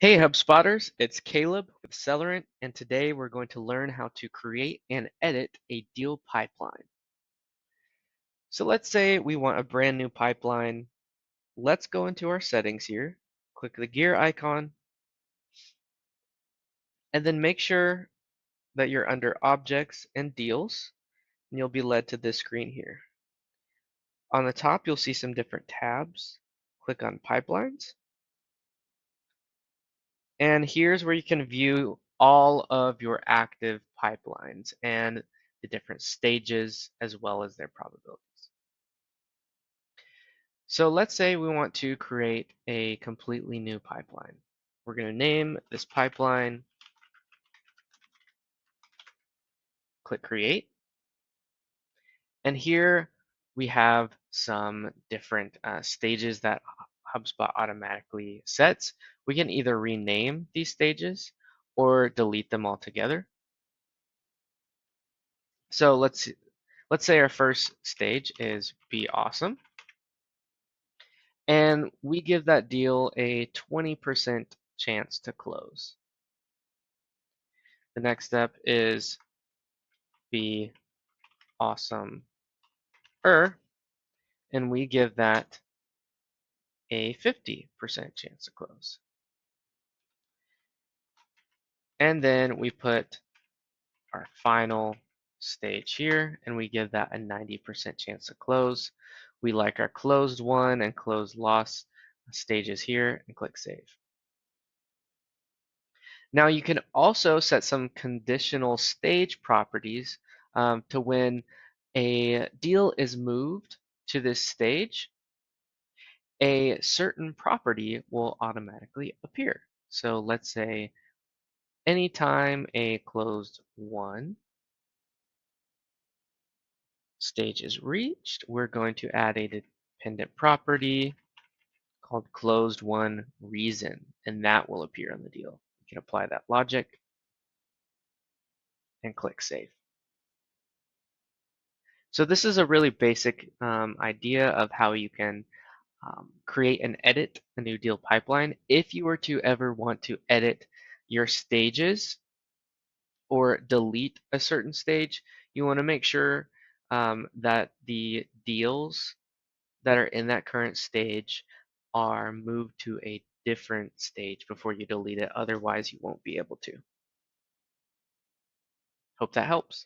Hey HubSpotters, it's Caleb with Celerant, and today we're going to learn how to create and edit a deal pipeline. So let's say we want a brand new pipeline. Let's go into our settings here, click the gear icon, and then make sure that you're under Objects and Deals, and you'll be led to this screen here. On the top, you'll see some different tabs. Click on Pipelines, and here's where you can view all of your active pipelines and the different stages as well as their probabilities. So let's say we want to create a completely new pipeline. We're going to name this pipeline, click Create, and here we have some different stages that HubSpot automatically sets. We can either rename these stages or delete them altogether. So let's say our first stage is Be Awesome. And we give that deal a 20% chance to close. The next step is Be Awesome, and we give that a 50% chance to close. And then we put our final stage here, and we give that a 90% chance to close. We like our closed won and closed loss stages here, and click Save. Now you can also set some conditional stage properties to when a deal is moved to this stage, a certain property will automatically appear. So let's say anytime a closed won stage is reached, we're going to add a dependent property called closed won reason, and that will appear on the deal. You can apply that logic and click Save. So this is a really basic idea of how you can create and edit a new deal pipeline. If you were to ever want to edit your stages or delete a certain stage, you want to make sure that the deals that are in that current stage are moved to a different stage before you delete it. Otherwise, you won't be able to. Hope that helps.